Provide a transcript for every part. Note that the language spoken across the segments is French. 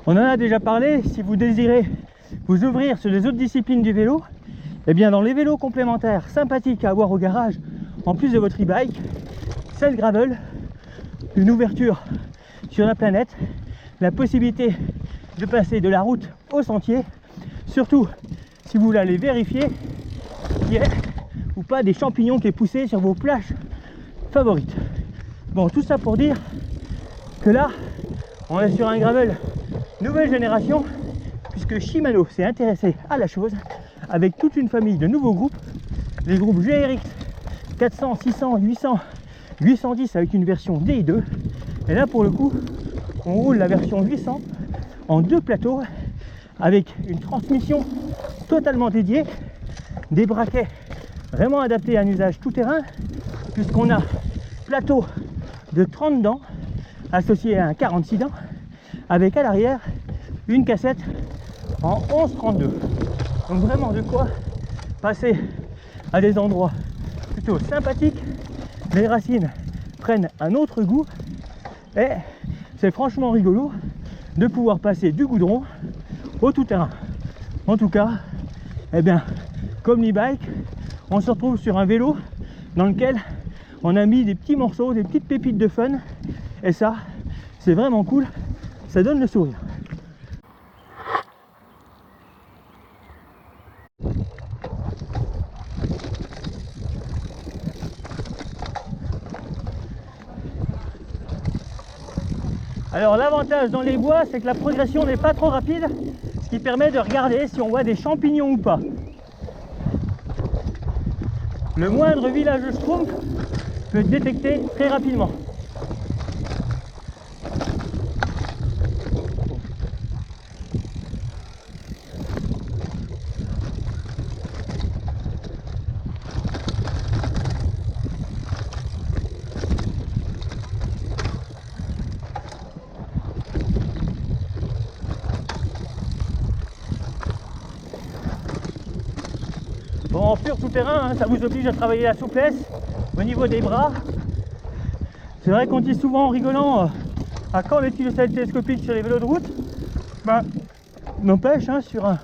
On en a déjà parlé, si vous désirez vous ouvrir sur les autres disciplines du vélo, eh bien dans les vélos complémentaires sympathiques à avoir au garage, en plus de votre e-bike, c'est le gravel, une ouverture sur la planète, la possibilité de passer de la route au sentier, surtout si vous voulez aller vérifier qu'il y ait ou pas des champignons qui est poussé sur vos plages favorites. Bon, tout ça pour dire que là, on est sur un gravel nouvelle génération, puisque Shimano s'est intéressé à la chose avec toute une famille de nouveaux groupes, les groupes GRX 400, 600, 800, 810 avec une version DI2. Et là pour le coup, on roule la version 800 en 2 plateaux avec une transmission totalement dédiée, des braquets vraiment adaptés à un usage tout-terrain, puisqu'on a plateau de 30 dents associé à un 46 dents avec à l'arrière une cassette en 11-32. Donc vraiment de quoi passer à des endroits plutôt sympathiques. Les racines prennent un autre goût et c'est franchement rigolo de pouvoir passer du goudron au tout-terrain. En tout cas, eh bien, comme l'e-bike, on se retrouve sur un vélo dans lequel on a mis des petits morceaux, des petites pépites de fun, et ça, c'est vraiment cool, ça donne le sourire. Alors l'avantage dans les bois, c'est que la progression n'est pas trop rapide, ce qui permet de regarder si on voit des champignons ou pas. Le moindre village de schtroumpf peut être détecté très rapidement. Bon, en pur tout-terrain, hein, ça vous oblige à travailler la souplesse au niveau des bras. C'est vrai qu'on dit souvent en rigolant à quand l'utilisation télescopique sur les vélos de route. Ben, n'empêche, hein, sur un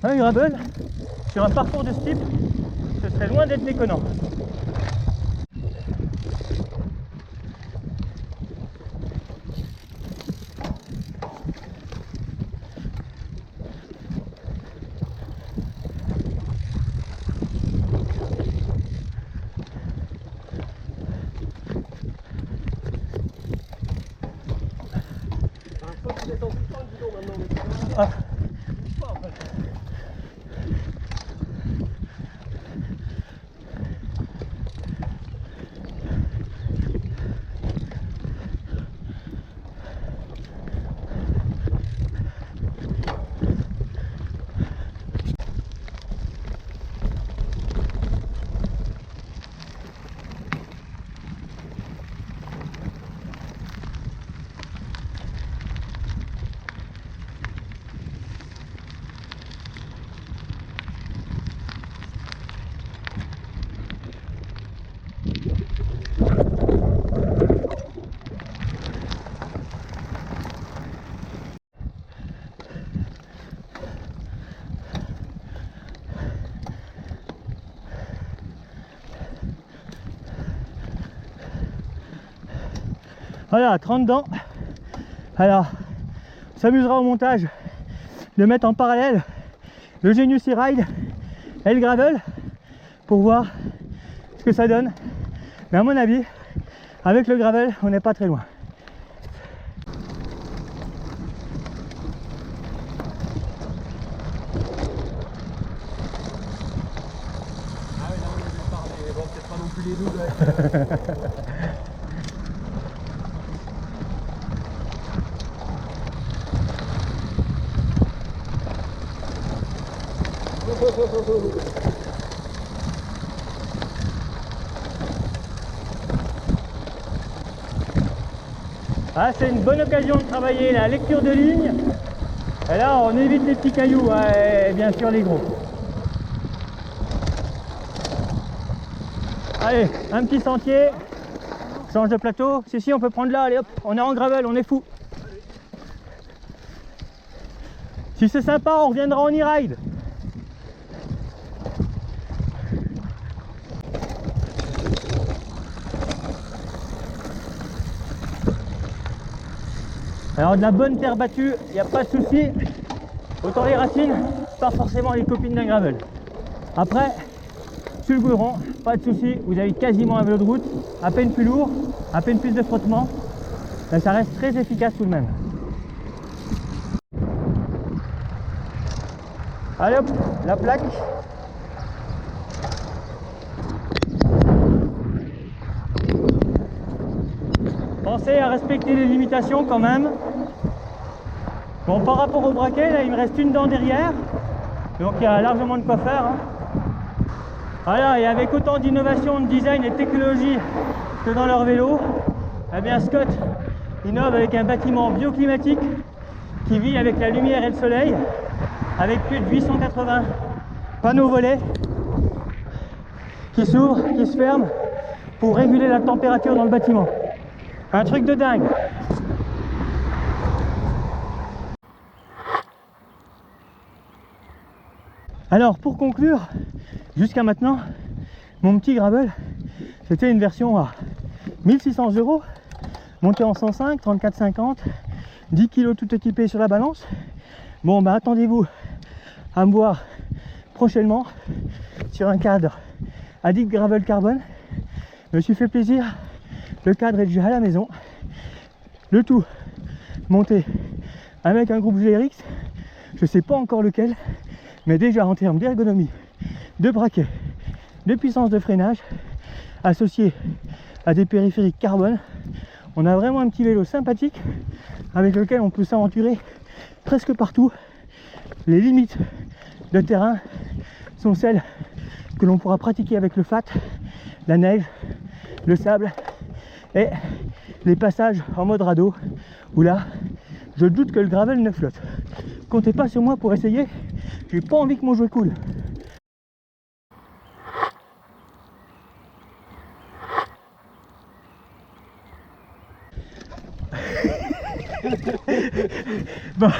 gravel, sur un parcours de ce type, ce serait loin d'être déconnant. Ah. Voilà, 30 dents. Alors, on s'amusera au montage de mettre en parallèle le Genius E-Ride et le gravel pour voir ce que ça donne. Mais à mon avis, avec le gravel, on n'est pas très loin. Ah oui, non, je vais parler, mais bon, peut-être pas non plus les doubles. Ah, c'est une bonne occasion de travailler la lecture de ligne. Et là, on évite les petits cailloux et bien sûr les gros. Allez, un petit sentier. Change de plateau. Si, on peut prendre là. Allez hop, on est en gravel, on est fou. Si c'est sympa, on reviendra en e-ride. Alors de la bonne terre battue, il n'y a pas de souci. Autant les racines, pas forcément les copines d'un gravel. Après, sur le goudron, pas de souci, vous avez quasiment un vélo de route, à peine plus lourd, à peine plus de frottement, mais ça reste très efficace tout de même. Allez hop, la plaque. Pensez à respecter les limitations quand même. Bon, par rapport au braquet, là il me reste une dent derrière, donc il y a largement de quoi faire, hein. Voilà, et avec autant d'innovation, de design et de technologie que dans leur vélo, eh bien Scott innove avec un bâtiment bioclimatique qui vit avec la lumière et le soleil, avec plus de 880 panneaux volets qui s'ouvrent, qui se ferment pour réguler la température dans le bâtiment. Un truc de dingue. Alors pour conclure, jusqu'à maintenant, mon petit gravel, c'était une version à 1600 €, montée en 105, 34,50, 10 kg tout équipé sur la balance. Bon bah attendez-vous à me voir prochainement sur un cadre Addict Gravel Carbone. Je me suis fait plaisir, le cadre est déjà à la maison, le tout monté avec un groupe GRX, je sais pas encore lequel, mais déjà en termes d'ergonomie, de braquet, de puissance de freinage, associé à des périphériques carbone, on a vraiment un petit vélo sympathique avec lequel on peut s'aventurer presque partout. Les limites de terrain sont celles que l'on pourra pratiquer avec le fat, la neige, le sable et les passages en mode radeau où là je doute que le gravel ne flotte. Comptez pas sur moi pour essayer, j'ai pas envie que mon jouet coule. Bon,